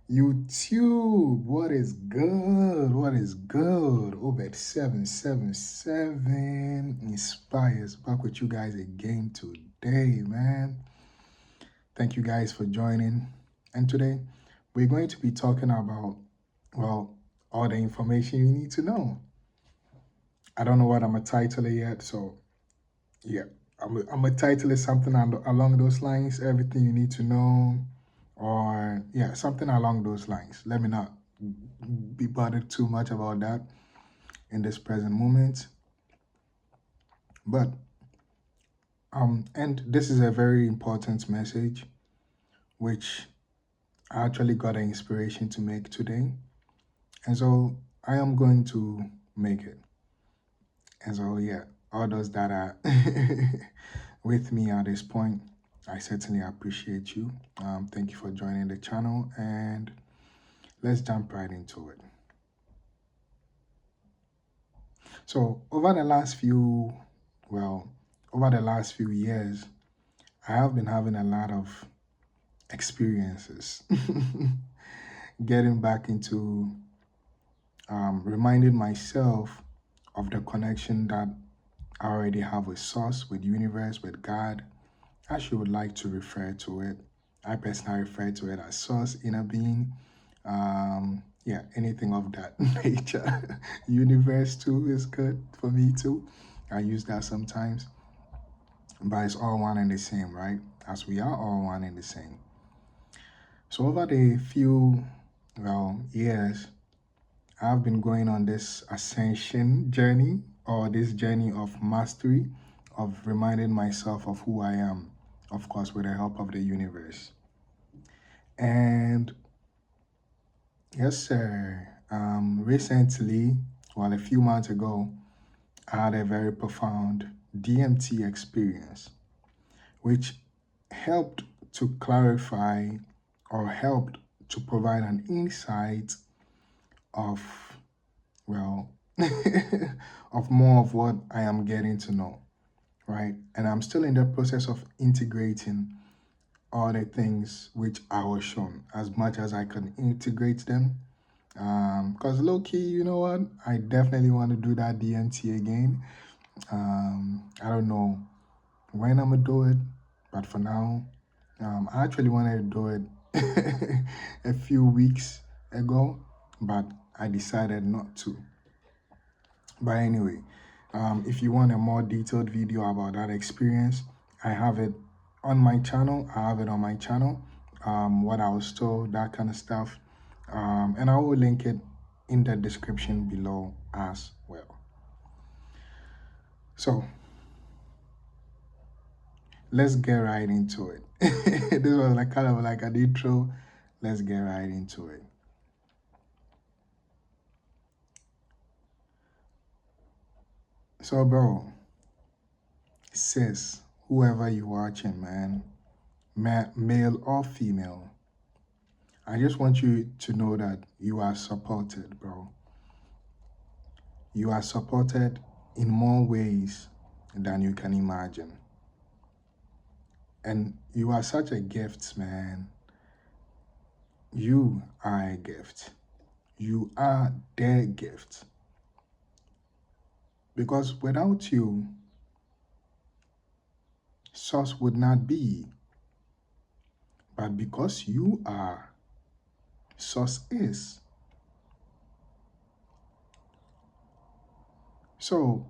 YouTube, what is good? What is good? Obed 777 Inspires back with you guys again today, man. Thank you guys for joining. And today we're going to be talking about, well, all the information you need to know. I don't know what I'm gonna title it yet, so yeah, I'm gonna title it something along those lines. Everything you need to know, or yeah, something along those lines. Let me not be bothered too much about that in this present moment. But and this is a very important message, which I actually got an inspiration to make today, and so I am going to make it. And so yeah, all those that are with me at this point, I certainly appreciate you. Thank you for joining the channel, and let's jump right into it. So over the last few years, I have been having a lot of experiences getting back into reminding myself of the connection that I already have with Source, with universe, with God, as you would like to refer to it. I personally refer to it as Source, inner being, yeah, anything of that nature. Universe too is good for me too. I use that sometimes, but it's all one and the same, right? As we are all one and the same. So over the few, years, I've been going on this ascension journey, or this journey of mastery, of reminding myself of who I am, of course, with the help of the universe. And yes, sir. Recently, well, a few months ago, I had a very profound DMT experience, which helped to clarify or helped to provide an insight of, well, of more of what I am getting to know, right? And I'm still in the process of integrating all the things which I was shown as much as I can integrate them. Because low key, you know what? I definitely want to do that DMT again. I don't know when I'm gonna do it, but for now, I actually wanted to do it a few weeks ago, but I decided not to. But anyway, if you want a more detailed video about that experience, I have it on my channel. I have it on my channel. What I was told, that kind of stuff. And I will link it in the description below as well. So let's get right into it. This was like kind of like an intro. Let's get right into it. So, bro, sis, whoever you watching, man, male or female, I just want you to know that you are supported, bro. You are supported in more ways than you can imagine. And you are such a gift, man. You are a gift. You are their gift. Because without you, Source would not be. But because you are, Source is. So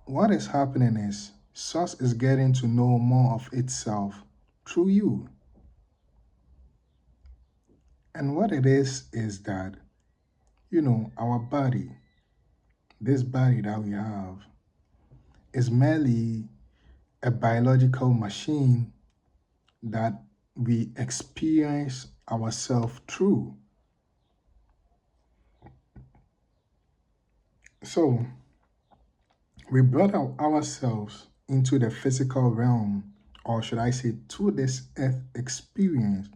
what is happening is Source is getting to know more of itself through you. And what it is that, you know, our body, this body that we have, is merely a biological machine that we experience ourselves through. So we brought ourselves into the physical realm, or should I say, to this earth experience,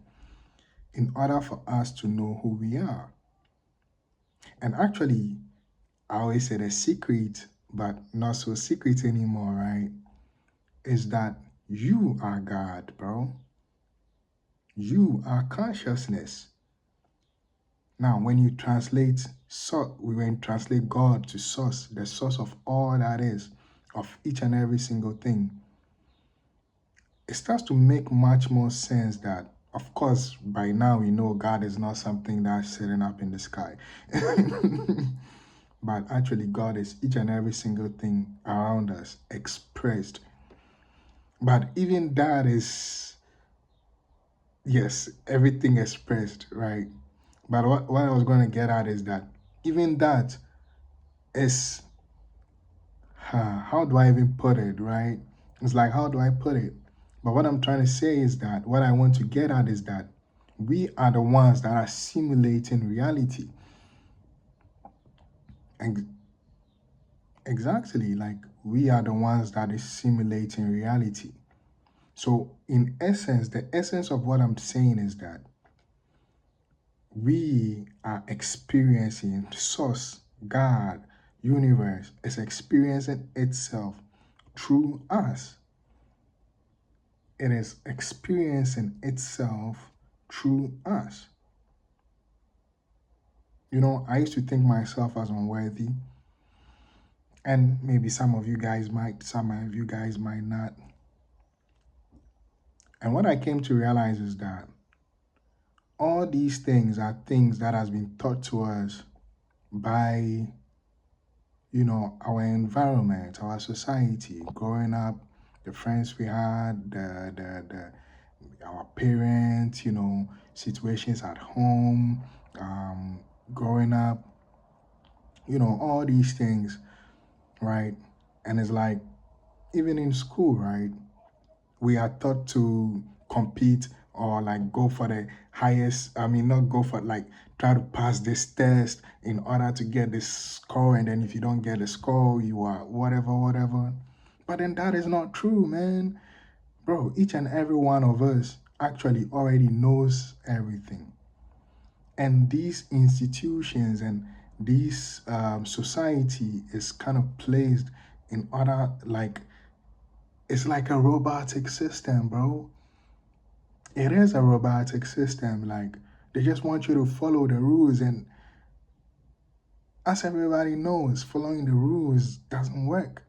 in order for us to know who we are. And actually, I always say the secret, but not so secret anymore, right? Is that you are God, bro. You are consciousness. Now, when you translate God to source, the source of all that is, of each and every single thing, it starts to make much more sense that, of course, by now we know God is not something that's sitting up in the sky. But actually, God is each and every single thing around us expressed. But even that is, yes, everything expressed, right? But what I was going to get at is that even that is, how do I even put it, right? It's like, how do I put it? But what I'm trying to say is that, what I want to get at is that we are the ones that are simulating reality. And exactly, like we are the ones that is simulating reality. So in essence, the essence of what I'm saying is that we are experiencing source, God, universe is experiencing itself through us. It is experiencing itself through us. You know, I used to think myself as unworthy, and maybe some of you guys might not. And what I came to realize is that all these things are things that has been taught to us by, our environment, our society, growing up, the friends we had, our parents, situations at home, um, growing up, all these things, right? And it's like, even in school, right? We are taught to compete or like go for the highest, not go for like try to pass this test in order to get this score. And then if you don't get the score, you are whatever, whatever. But then that is not true, man. Bro, each and every one of us actually already knows everything. And these institutions and this society is kind of placed in order, like, it's like a robotic system, bro. It is a robotic system. Like, they just want you to follow the rules. And as everybody knows, following the rules doesn't work.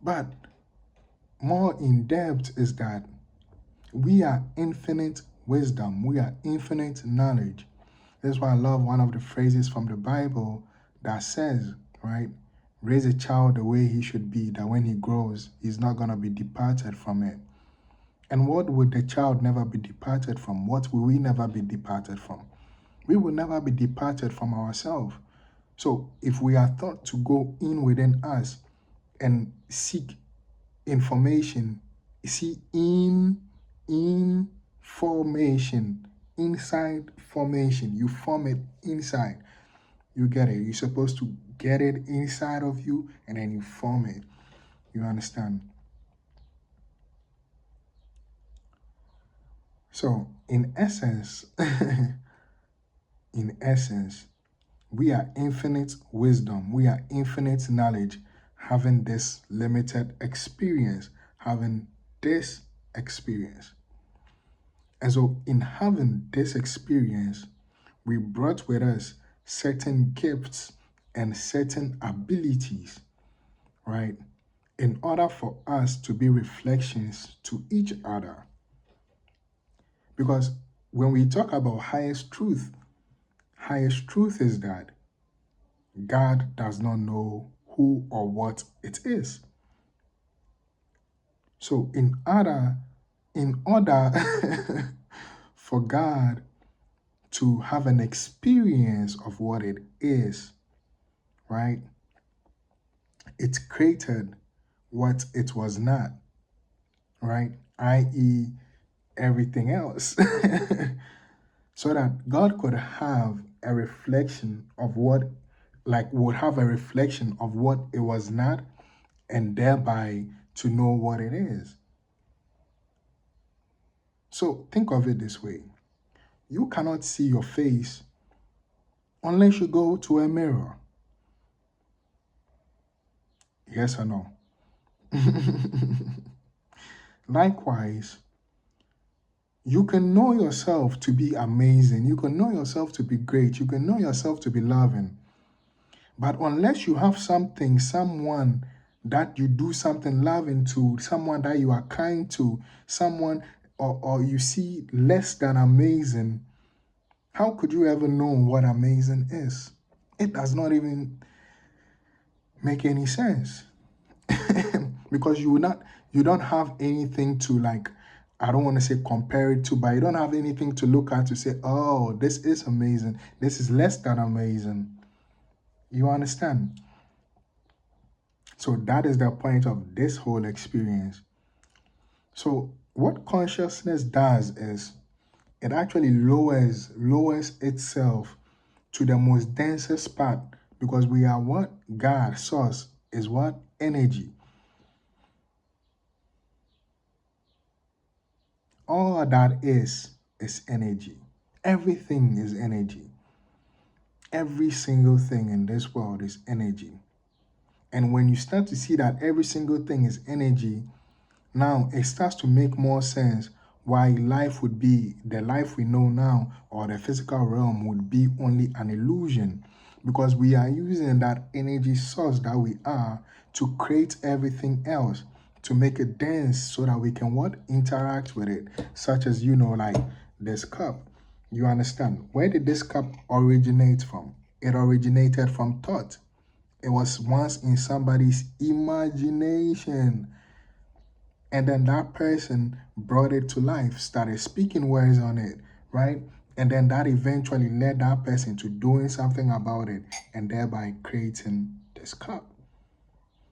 But more in depth is that we are infinite wisdom, we are infinite knowledge. That's why I love one of the phrases from the Bible that says, right, raise a child the way he should be, that when he grows, he's not going to be departed from it. And what would the child never be departed from? What will we never be departed from? We will never be departed from ourselves. So if we are taught to go in within us and seek information, see information, inside formation, you form it inside. You get it. You're supposed to get it inside of you and then you form it. You understand? So in essence, in essence, we are infinite wisdom, we are infinite knowledge, having this limited experience, having this experience. And so, in having this experience, we brought with us certain gifts and certain abilities, right? In order for us to be reflections to each other. Because when we talk about highest truth is that God does not know who or what it is. So in order for God to have an experience of what it is, right? It created what it was not, right? I.e., everything else. So that God could have a reflection of would have a reflection of what it was not, and thereby to know what it is. So think of it this way. You cannot see your face unless you go to a mirror. Yes or no? Likewise, You can know yourself to be amazing. You can know yourself to be great. You can know yourself to be loving. But unless you have something, someone that you do something loving to, someone that you are kind to, someone or you see less than amazing, how could you ever know what amazing is? It does not even make any sense. Because you don't have anything to, like, I don't want to say compare it to, but you don't have anything to look at to say, oh, this is amazing. This is less than amazing. You understand? So that is the point of this whole experience. So what consciousness does is it actually lowers itself to the most densest part, because we are what? God, source, is what? Energy. All that is energy. Everything is energy. Every single thing in this world is energy. And when you start to see that every single thing is energy, now it starts to make more sense why life would be the life we know now, or the physical realm would be only an illusion, because we are using that energy source that we are to create everything else, to make it dense so that we can what? Interact with it, such as, like this cup. You understand? Where did this cup originate from? It originated from thought. It was once in somebody's imagination. And then that person brought it to life, started speaking words on it, right? And then that eventually led that person to doing something about it, and thereby creating this cup.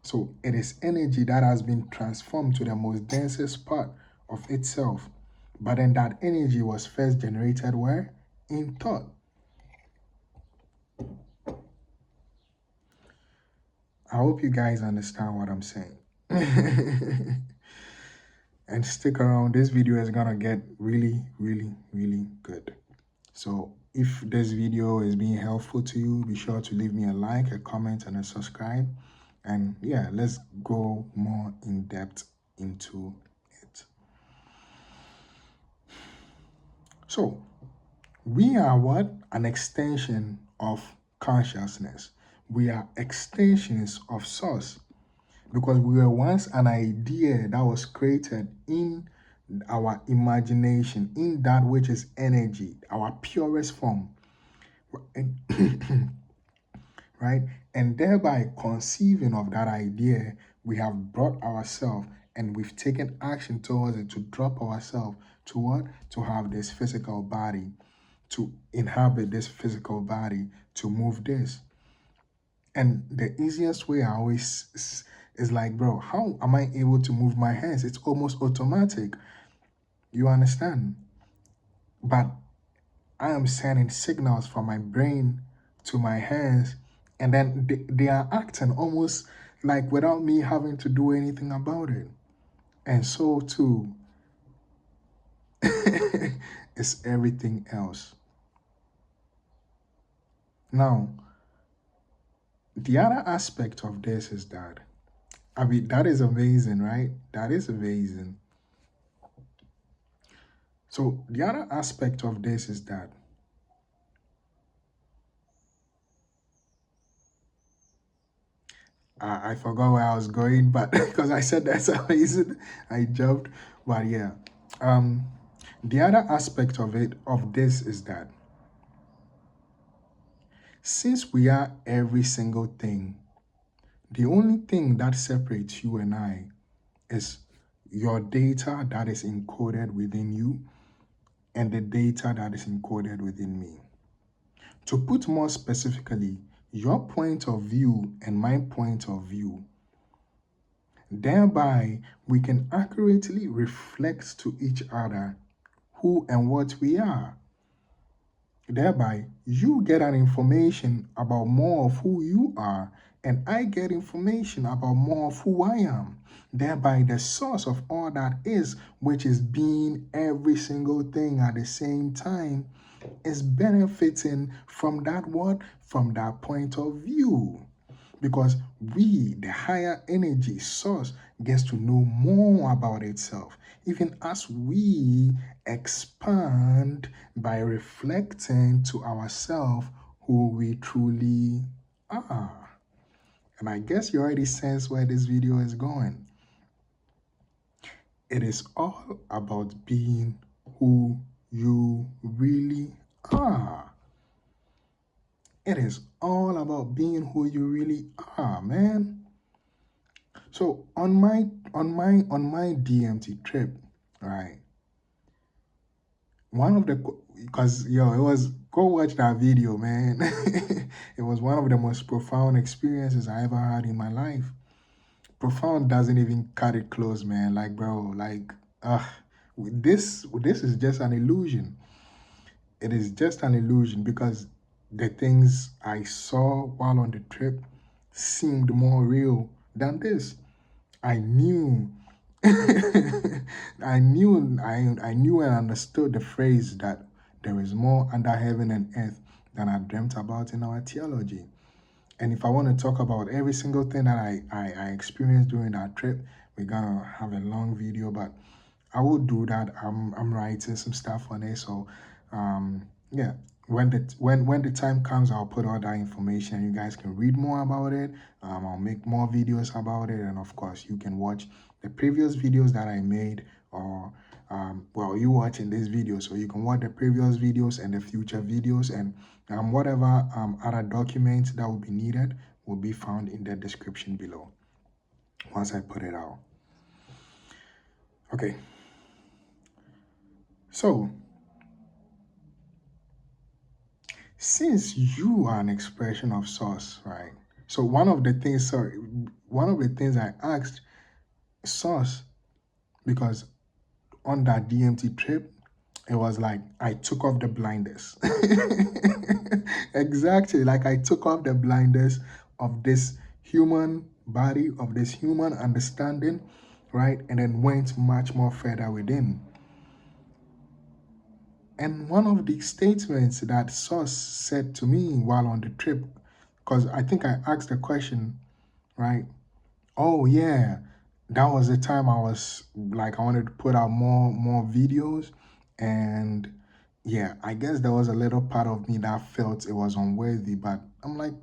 So it is energy that has been transformed to the most densest part of itself. But then that energy was first generated where? In thought. I hope you guys understand what I'm saying. And stick around. This video is gonna get really, really, really good. So if this video is being helpful to you, be sure to leave me a like, a comment, and a subscribe. And yeah, let's go more in depth into it. So we are what? An extension of consciousness. We are extensions of source, because we were once an idea that was created in our imagination, in that which is energy, our purest form. Right? And thereby conceiving of that idea, we have brought ourselves and we've taken action towards it to drop ourselves to what? To have this physical body, to inhabit this physical body, to move this. And the easiest way I always is like, bro, how am I able to move my hands? It's almost automatic. You understand? But I am sending signals from my brain to my hands, and then they are acting almost like without me having to do anything about it. And so too is everything else. Now, the other aspect of this is that, I mean, that is amazing, right? That is amazing. So the other aspect of this is that I forgot where I was going, but because I said that's amazing, I jumped. But yeah, the other aspect of this is that since we are every single thing, the only thing that separates you and I is your data that is encoded within you and the data that is encoded within me. To put more specifically, your point of view and my point of view. Thereby, we can accurately reflect to each other who and what we are. Thereby, you get an information about more of who you are, and I get information about more of who I am. Thereby, the source of all that is, which is being every single thing at the same time, is benefiting from that what? From that point of view. Because we, the higher energy source, gets to know more about itself. even as we expand by reflecting to ourselves who we truly are. And I guess you already sense where this video is going. It is all about being who you really are. It is all about being who you really are, man. So on my DMT trip, right? One of the, because yo, it was, go watch that video, man. It was one of the most profound experiences I ever had in my life. Profound doesn't even cut it close, man. Like, bro, like, this is just an illusion. It is just an illusion because the things I saw while on the trip seemed more real than this. I knew, I knew and understood the phrase that there is more under heaven and earth than I dreamt about in our theology. And if I want to talk about every single thing that I experienced during that trip, we're gonna have a long video, but I will do that. I'm writing some stuff on it. So yeah, when the time comes, I'll put all that information. You guys can read more about it. I'll make more videos about it, and of course, you can watch the previous videos that I made, or well, you watching this video, so you can watch the previous videos and the future videos, and whatever other documents that will be needed will be found in the description below once I put it out. Okay. So, since you are an expression of source, right? So one of the things I asked source, because on that DMT trip, it was like I took off the blinders. Exactly, like I took off the blinders of this human body, of this human understanding, right? And then went much more further within. And one of the statements that Source said to me while on the trip, because I think I asked the question, right? Oh yeah, that was the time I was like, I wanted to put out more videos, and yeah, I guess there was a little part of me that felt it was unworthy, but I'm like,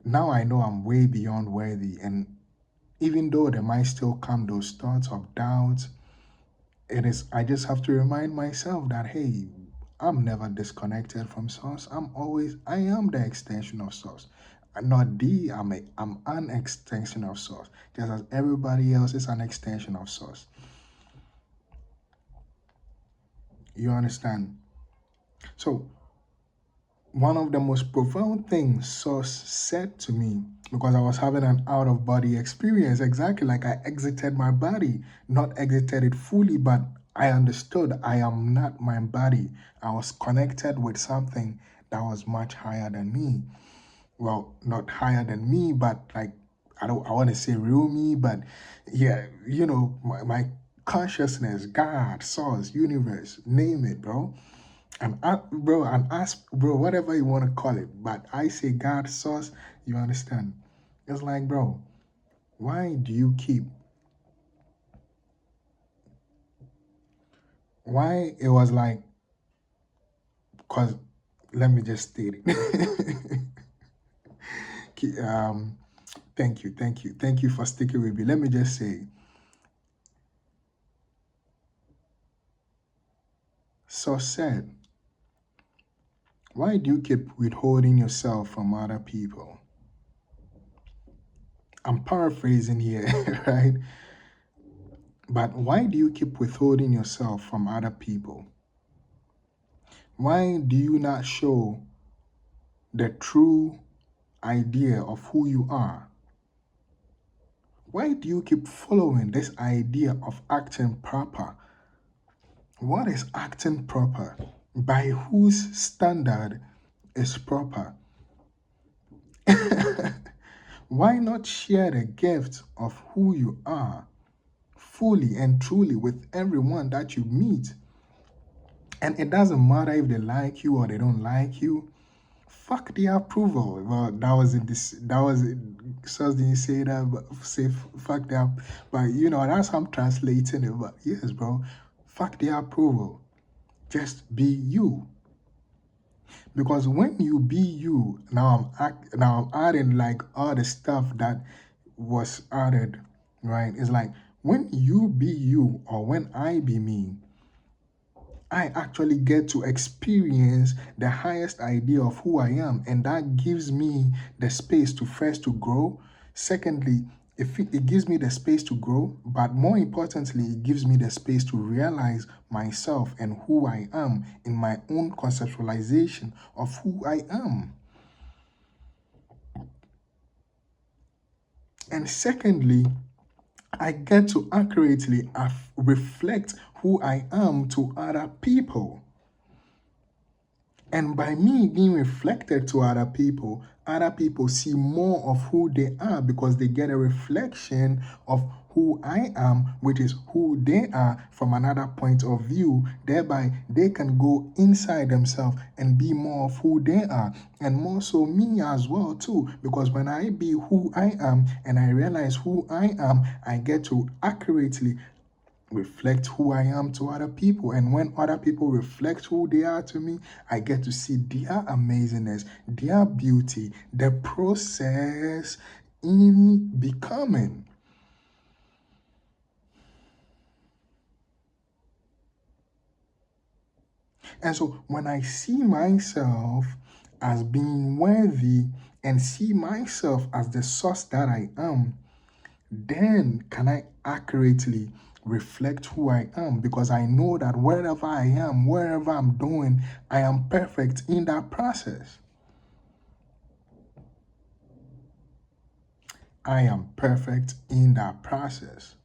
now I know I'm way beyond worthy, and even though there might still come those thoughts of doubt, I just have to remind myself that, hey, I'm never disconnected from source. I am the extension of source. I'm not I'm an extension of source, just as everybody else is an extension of source. You understand? So one of the most profound things source said to me, because I was having an out of body experience, exactly like I exited my body, not exited it fully, but I understood I am not my body. I was connected with something that was much higher than me. Well, not higher than me, but like, I want to say real me, but yeah, my consciousness, God, source, universe, name it, bro. Bro, whatever you want to call it, but I say God, source, you understand? It's like, bro, why do you keep, why it was like, because let me just state it. Thank you for sticking with me. Let me just say, so said, why do you keep withholding yourself from other people? I'm paraphrasing here, right? But why do you keep withholding yourself from other people? Why do you not show the true idea of who you are? Why do you keep following this idea of acting proper? What is acting proper? By whose standard is proper? Why not share the gift of who you are fully and truly with everyone that you meet? And it doesn't matter if they like you or they don't like you. fuck the approval. Well, that was in this. That was so didn't say that, but say fuck the. But you know that's how I'm translating it. But yes, bro, fuck the approval. Just be you. Because when you be you, now I'm adding like all the stuff that was added, right? It's like when you be you or when I be me, I actually get to experience the highest idea of who I am, and that gives me the space to first to grow. Secondly, it gives me the space to grow, but more importantly, it gives me the space to realize myself and who I am in my own conceptualization of who I am. And secondly, I get to accurately reflect who I am to other people. And by me being reflected to other people see more of who they are because they get a reflection of who I am, which is who they are from another point of view. Thereby, they can go inside themselves and be more of who they are. And more so me as well too, because when I be who I am and I realize who I am, I get to accurately reflect who I am to other people. And when other people reflect who they are to me, I get to see their amazingness, their beauty, the process in becoming. And so when I see myself as being worthy and see myself as the source that I am, then can I accurately reflect who I am, because I know that wherever I am, wherever I'm doing, I am perfect in that process. I am perfect in that process.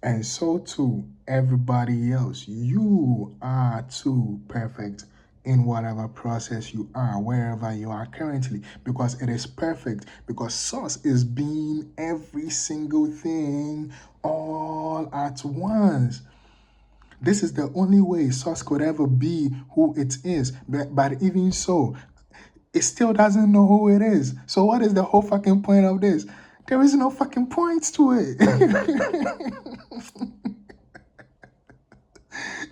And so too, everybody else, you are too perfect in whatever process you are, wherever you are currently, because it is perfect, because Source is being every single thing all at once. This is the only way Source could ever be who it is. But even so, it still doesn't know who it is. So what is the whole fucking point of this? There is no fucking points to it.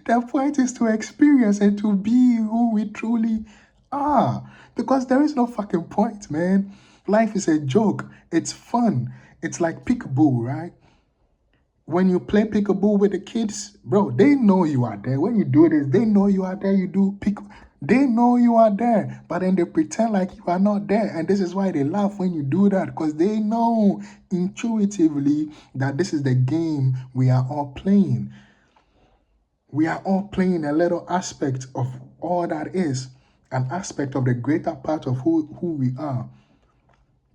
The point is to experience and to be who we truly are. Because there is no fucking point, man. Life is a joke. It's fun. It's like peekaboo, right? When you play peekaboo with the kids, bro, they know you are there. When you do this, they know you are there. You do peek. They know you are there, but then they pretend like you are not there. And this is why they laugh when you do that, because they know intuitively that this is the game we are all playing. We are all playing a little aspect of all that is, an aspect of the greater part of who we are,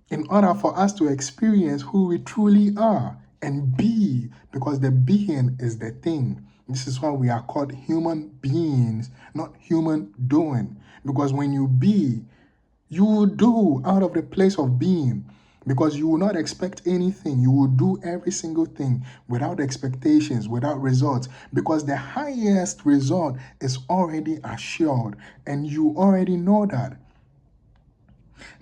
in order for us to experience who we truly are and be, because the being is the thing. This is why we are called human beings, not human doing. Because when you be, you will do out of the place of being, because you will not expect anything. You will do every single thing without expectations, without results, because the highest result is already assured and you already know that.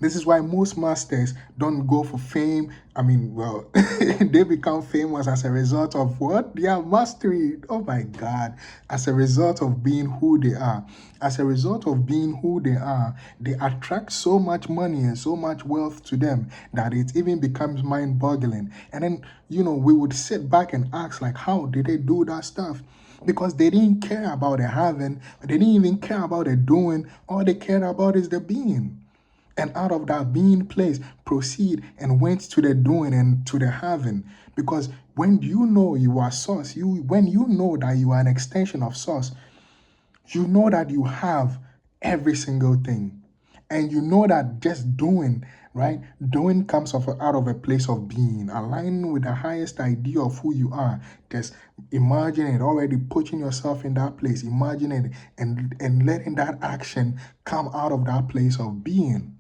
This is why most masters don't go for fame. I mean, well, they become famous as a result of what? Their mastery. Oh my God. As a result of being who they are. As a result of being who they are, they attract so much money and so much wealth to them that it even becomes mind-boggling. And then, we would sit back and ask, like, how did they do that stuff? Because they didn't care about the having, they didn't even care about the doing. All they cared about is the being. And out of that being place, proceed and went to the doing and to the having. Because when you know you are Source, when you know that you are an extension of Source, you know that you have every single thing. And you know that just doing, right? Doing comes out of a place of being, aligning with the highest idea of who you are. Just imagine it, already putting yourself in that place. Imagine it and letting that action come out of that place of being.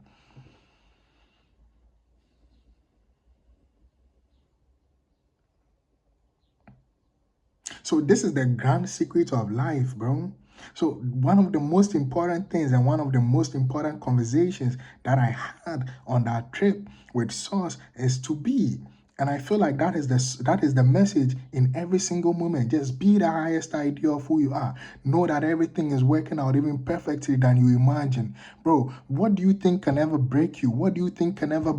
So this is the grand secret of life, bro. So one of the most important things and one of the most important conversations that I had on that trip with Source is to be. And I feel like that is the message in every single moment. Just be the highest idea of who you are. Know that everything is working out even perfectly than you imagine. Bro, what do you think can ever break you? What do you think can ever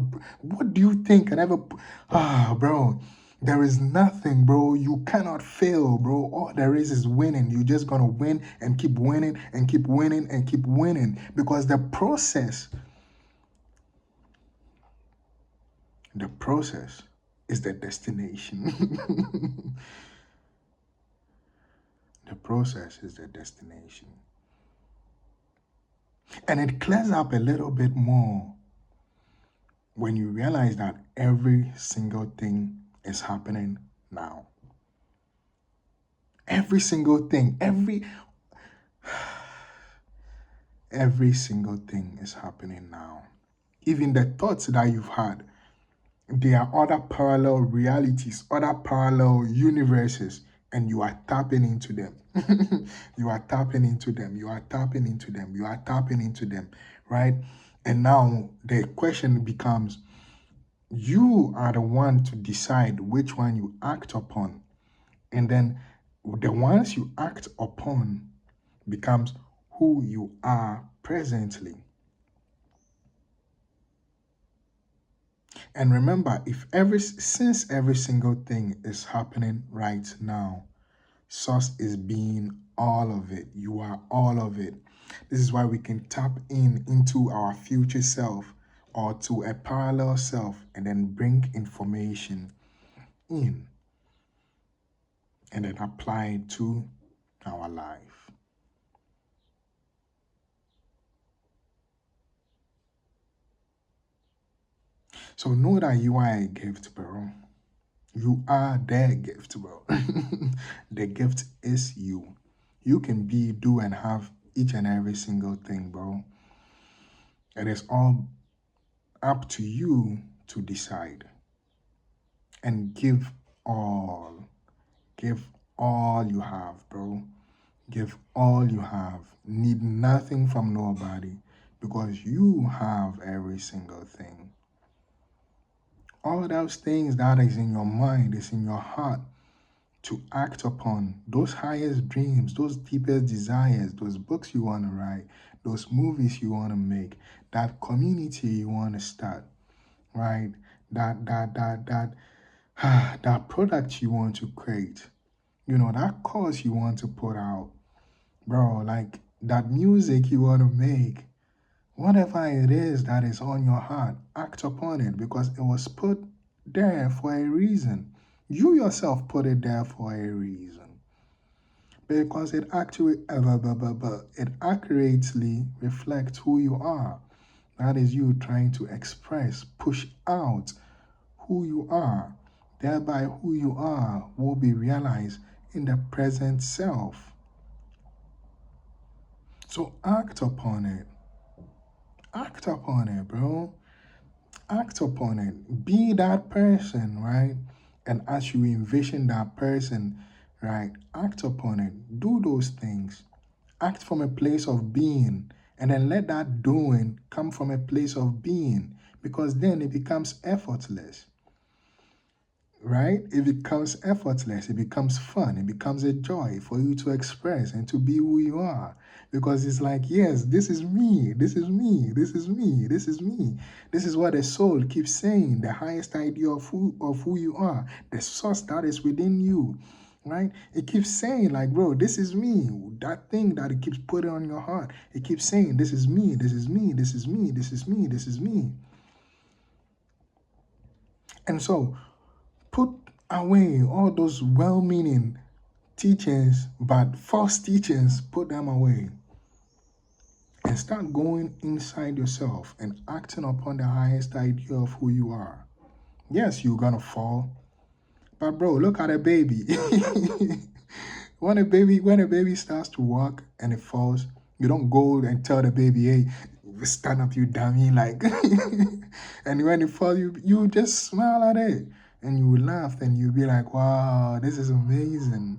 bro? There is nothing, bro. You cannot fail, bro. All there is winning. You're just gonna win and keep winning and keep winning and keep winning because the process is the destination. The process is the destination. And it clears up a little bit more when you realize that every single thing is happening now. Every single thing, every single thing is happening now. Even the thoughts that you've had, there are other parallel realities, other parallel universes, and you are tapping into them. You are tapping into them. You are tapping into them. You are tapping into them, right? And now the question becomes, you are the one to decide which one you act upon. And then the ones you act upon becomes who you are presently. And remember, since every single thing is happening right now, Source is being all of it. You are all of it. This is why we can tap into our future self or to a parallel self and then bring information in and then apply it to our life. So know that you are a gift, bro. You are their gift, bro. The gift is you. You can be, do, and have each and every single thing, bro. It is all up to you to decide and give all. Give all you have, bro. Give all you have. Need nothing from nobody because you have every single thing. All those things that is in your mind, is in your heart to act upon, those highest dreams, those deepest desires, those books you want to write, those movies you want to make, that community you want to start, right? That product you want to create, that course you want to put out, bro, like that music you want to make, whatever it is that is on your heart, act upon it because it was put there for a reason. You yourself put it there for a reason. Because it accurately reflects who you are. That is you trying to express, push out who you are. Thereby, who you are will be realized in the present self. So act upon it. Act upon it, bro. Act upon it. Be that person, right? And as you envision that person, right, act upon it. Do those things. Act from a place of being. And then let that doing come from a place of being. Because then it becomes effortless. Right? It becomes effortless. It becomes fun. It becomes a joy for you to express and to be who you are. Because it's like, yes, this is me. This is me. This is me. This is me. This is what the soul keeps saying. The highest idea of who you are. The source that is within you. Right? It keeps saying, like, bro, this is me. That thing that it keeps putting on your heart. It keeps saying, this is me. This is me. This is me. This is me. This is me. And so put away all those well-meaning teachings, but false teachings, put them away. And start going inside yourself and acting upon the highest idea of who you are. Yes, you're gonna fall. But bro, look at a baby. When a baby starts to walk and it falls, you don't go and tell the baby, hey, stand up, you dummy, like. And when it falls, you just smile at it and you laugh and you be like, wow, this is amazing.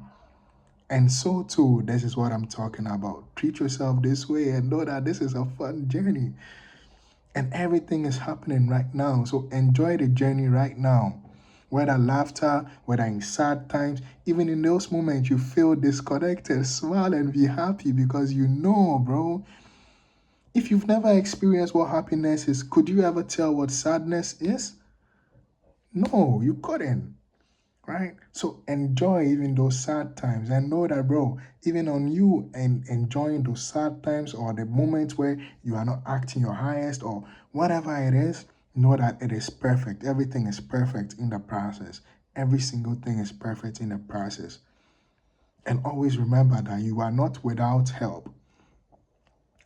And so too, this is what I'm talking about. Treat yourself this way and know that this is a fun journey. And everything is happening right now. So enjoy the journey right now. Whether laughter, whether in sad times, even in those moments you feel disconnected, smile and be happy because you know, bro. If you've never experienced what happiness is, could you ever tell what sadness is? No, you couldn't. Right? So enjoy even those sad times and know that, bro, even on you and enjoying those sad times or the moments where you are not acting your highest or whatever it is, know that it is perfect. Everything is perfect in the process. Every single thing is perfect in the process. And always remember that you are not without help.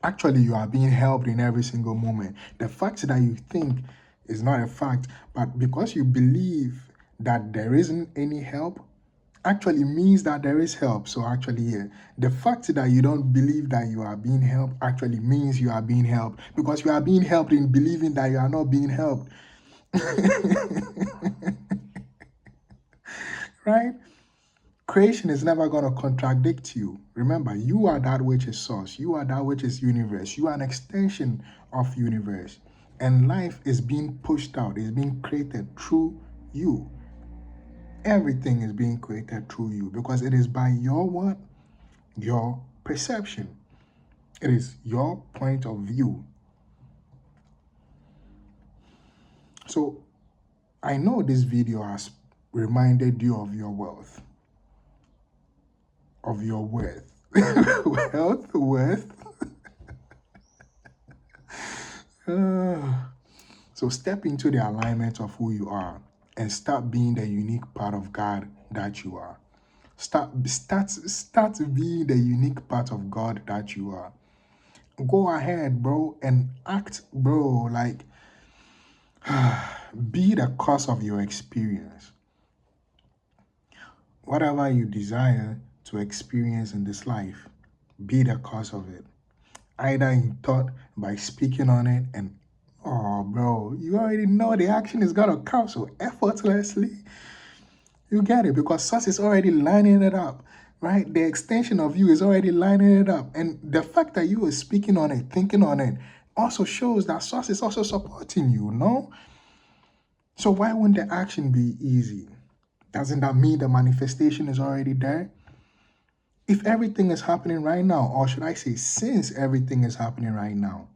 Actually, you are being helped in every single moment. The fact that you think is not a fact, but because you believe that there isn't any help, actually means that there is help. So actually, yeah, the fact that you don't believe that you are being helped actually means you are being helped because you are being helped in believing that you are not being helped. Right? Creation is never going to contradict you. Remember, you are that which is source. You are that which is universe. You are an extension of universe. And life is being pushed out. It's being created through you. Everything is being created through you because it is by your what? Your perception. It is your point of view. So I know this video has reminded you of your wealth, of your worth. Wealth, worth. So step into the alignment of who you are and start being the unique part of God that you are. Start being the unique part of God that you are. Go ahead, bro, and act, bro, like be the cause of your experience. Whatever you desire to experience in this life, be the cause of it. Either in thought, by speaking on it, and oh, bro, you already know the action is gonna come so effortlessly. You get it because source is already lining it up, right? The extension of you is already lining it up, and the fact that you are speaking on it, thinking on it, also shows that source is also supporting you, no? So why wouldn't the action be easy? Doesn't that mean the manifestation is already there? If everything is happening right now, or should I say, since everything is happening right now,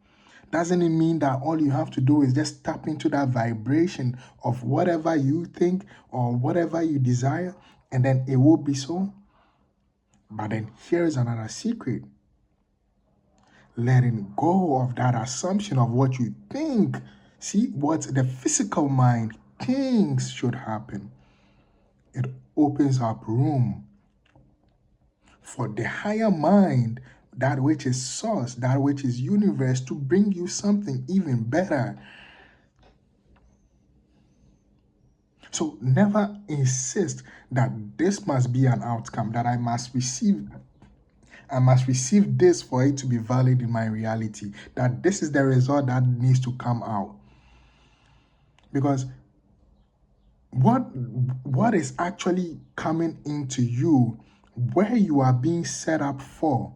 doesn't it mean that all you have to do is just tap into that vibration of whatever you think or whatever you desire, and then it will be so? But then here's another secret. Letting go of that assumption of what you think. See, what the physical mind thinks should happen. It opens up room for the higher mind, that which is source, that which is universe, to bring you something even better. So never insist that this must be an outcome, that I must receive this for it to be valid in my reality, that this is the result that needs to come out. Because what is actually coming into you, where you are being set up for,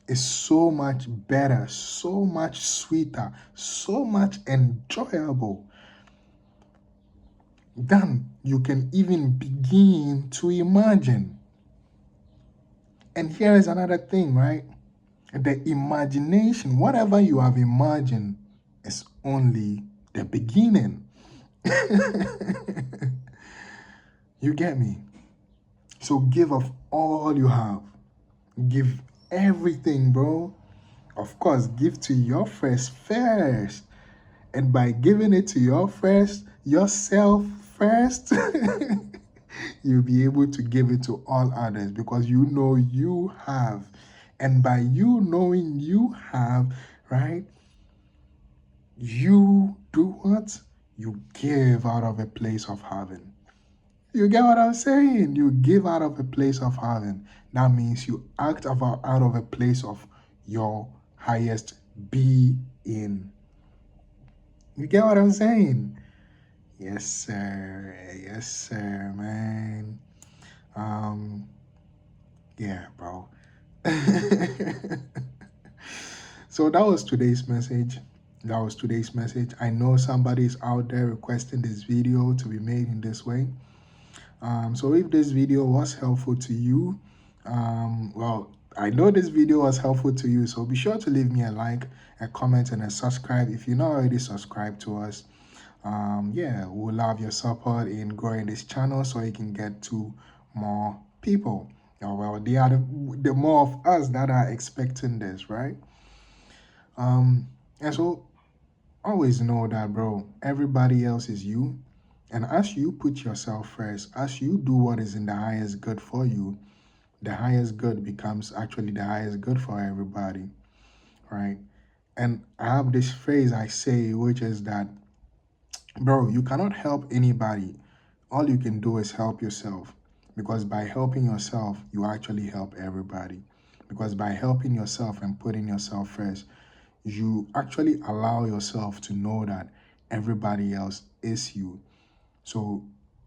is so much better, so much sweeter, so much enjoyable than you can even begin to imagine. And here is another thing, right? The imagination, whatever you have imagined, is only the beginning. You get me? So give of all you have. Give everything, bro. Of course, give to your first. And by giving it to yourself first, you'll be able to give it to all others because you know you have. And by you knowing you have, right, you do what? You give out of a place of having. You get what I'm saying? You give out of a place of having. That means you act out of a place of your highest being. You get what I'm saying? Yes, sir. Yes, sir, man. Yeah, bro. So that was today's message. That was today's message. I know somebody's out there requesting this video to be made in this way. So if this video was helpful to you, well, I know this video was helpful to you, so be sure to leave me a like, a comment, and a subscribe if you're not already subscribed to us. Yeah, we'll love your support in growing this channel so it can get to more people. Well, they are the more of us that are expecting this, right? And so always know that, bro, everybody else is you. And as you put yourself first, as you do what is in the highest good for you, the highest good becomes actually the highest good for everybody, right? And I have this phrase I say, which is that, bro, you cannot help anybody. All you can do is help yourself. Because by helping yourself, you actually help everybody. Because by helping yourself and putting yourself first, you actually allow yourself to know that everybody else is you. So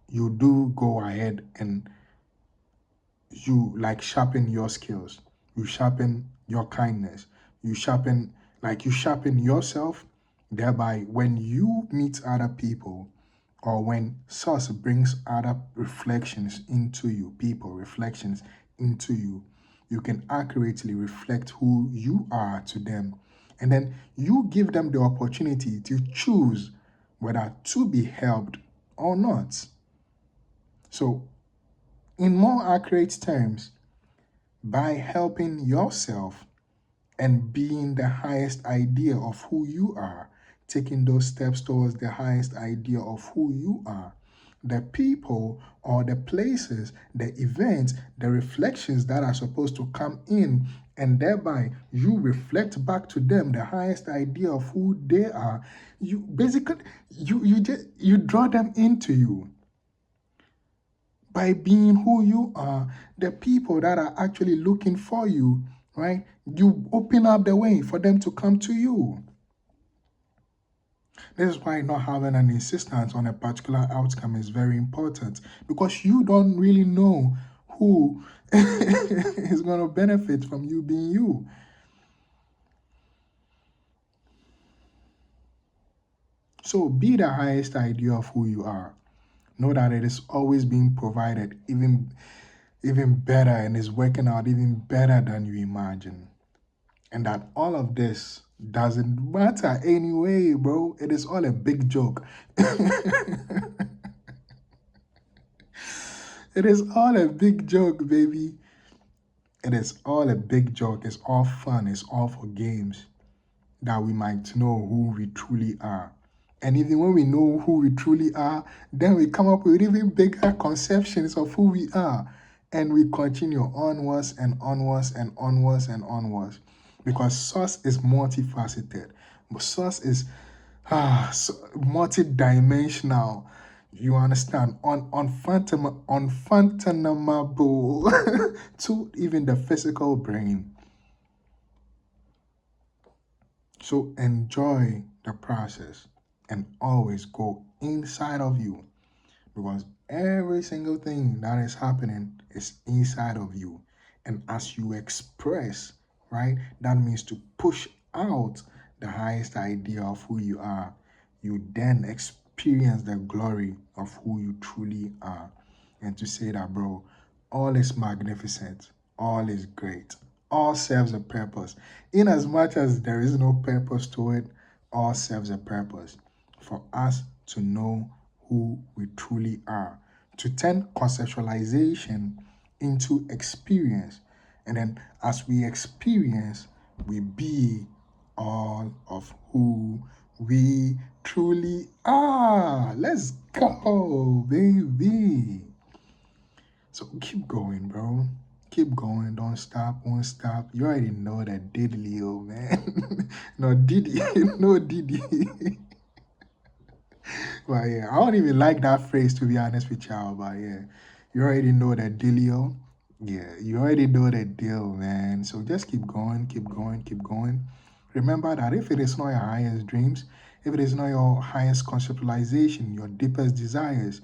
you do go ahead and you like sharpen your skills. You sharpen your kindness. You sharpen yourself. Thereby, when you meet other people, or when source brings other reflections into you, people reflections into you, you can accurately reflect who you are to them. And then you give them the opportunity to choose whether to be helped or not. So, in more accurate terms, by helping yourself and being the highest idea of who you are, taking those steps towards the highest idea of who you are, the people or the places, the events, the reflections that are supposed to come in, and thereby you reflect back to them the highest idea of who they are. You basically you draw them into you. By being who you are, the people that are actually looking for you, right? You open up the way for them to come to you. This is why not having an insistence on a particular outcome is very important, because you don't really know who is going to benefit from you being you. So be the highest idea of who you are. Know that it is always being provided, even better, and is working out even better than you imagine. And that all of this doesn't matter anyway, bro. It is all a big joke. It is all a big joke, baby. It is all a big joke. It's all fun. It's all for games, that we might know who we truly are. And even when we know who we truly are, then we come up with even bigger conceptions of who we are. And we continue onwards and onwards and onwards and onwards. Because Source is multifaceted. Source is multi-dimensional. You understand? Unfathomable to even the physical brain. So enjoy the process and always go inside of you, because every single thing that is happening is inside of you. And as you express, right, that means to push out the highest idea of who you are, you then experience the glory of who you truly are. And to say that, bro, all is magnificent, all is great, all serves a purpose. In as much as there is no purpose to it, all serves a purpose for us to know who we truly are, to turn conceptualization into experience. And then as we experience, we be all of who we truly are. Let's go, baby. So keep going, bro. Keep going. Don't stop. Won't stop. You already know that Diddley, man. No Diddy. No Diddy. But yeah, I don't even like that phrase, to be honest with y'all. But yeah, you already know that dealio. Yeah, you already know that deal, man. So just keep going, keep going, keep going. Remember that if it is not your highest dreams, if it is not your highest conceptualization, your deepest desires,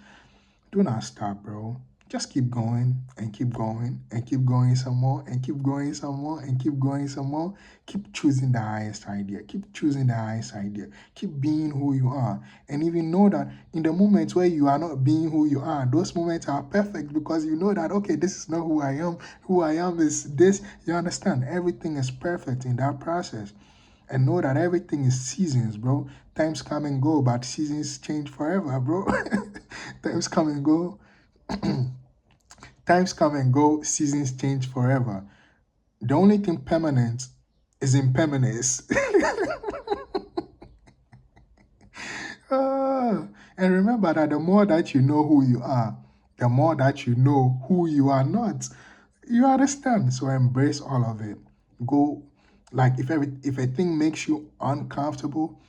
do not stop, bro. just keep going and keep going and keep going some more and keep going some more and keep going some more. Keep choosing the highest idea. Keep choosing the highest idea. Keep being who you are. And even know that in the moments where you are not being who you are, those moments are perfect because you know that, okay, this is not who I am. Who I am is this. You understand? Everything is perfect in that process. And know that everything is seasons, bro. Times come and go, but seasons change forever, bro. Times come and go. Times come and go, seasons change forever. The only thing permanent is impermanence. And remember that the more that you know who you are, the more that you know who you are not. You understand? So embrace all of it. Go, like if a thing makes you uncomfortable,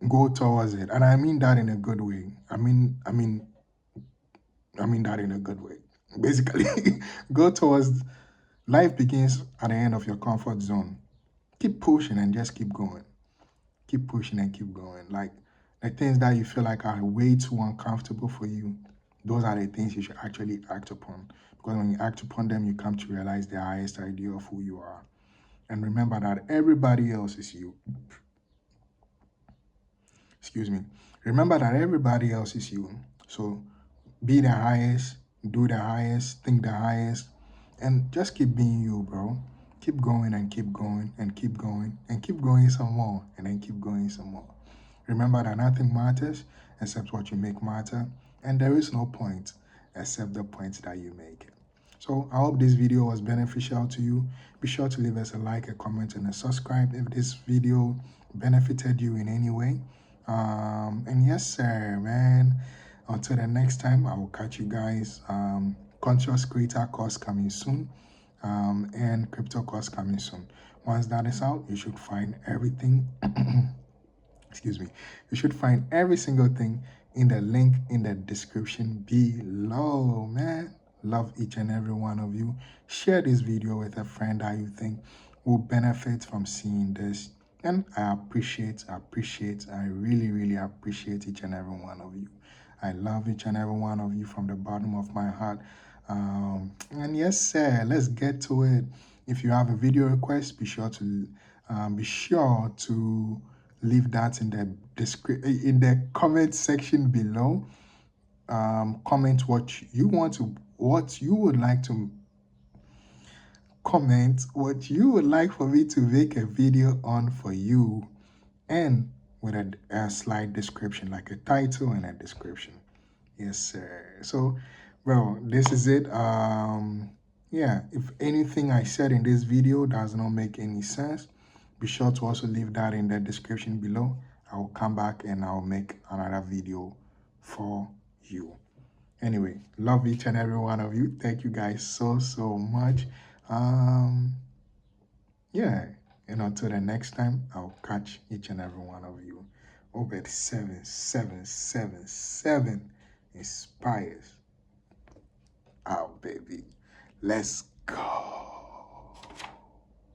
go towards it. And I mean that in a good way. I mean that in a good way. Basically, go towards life begins at the end of your comfort zone. Keep pushing and just keep going. Keep pushing and keep going. Like the things that you feel like are way too uncomfortable for you, those are the things you should actually act upon. Because when you act upon them, you come to realize the highest idea of who you are. And remember that everybody else is you. Excuse me. Remember that everybody else is you. So be the highest, do the highest, think the highest, and just keep being you, bro. Keep going and keep going and keep going and keep going some more and then keep going some more. Remember that nothing matters except what you make matter, and there is no point except the points that you make. So I hope this video was beneficial to you. Be sure to leave us a like, a comment, and a subscribe if this video benefited you in any way. And yes, sir, man. Until the next time, I will catch you guys. Conscious Creator course coming soon, and crypto course coming soon. Once that is out, you should find everything. Excuse me. You should find every single thing in the link in the description below, man. Love each and every one of you. Share this video with a friend that you think will benefit from seeing this. And I really, really appreciate each and every one of you. I love each and every one of you from the bottom of my heart. And yes, sir, let's get to it. If you have a video request, be sure to leave that in the comment section below. Comment what you would like to comment, what you would like for me to make a video on for you, and with a slight description, like a title and a description. Yes, sir. So, well, this is it. Yeah, if anything I said in this video does not make any sense, be sure to also leave that in the description below. I will come back and I'll make another video for you. Anyway, love each and every one of you. Thank you guys so much. Yeah, and until the next time, I'll catch each and every one of you. Obed 7777 inspires out, baby. Let's go.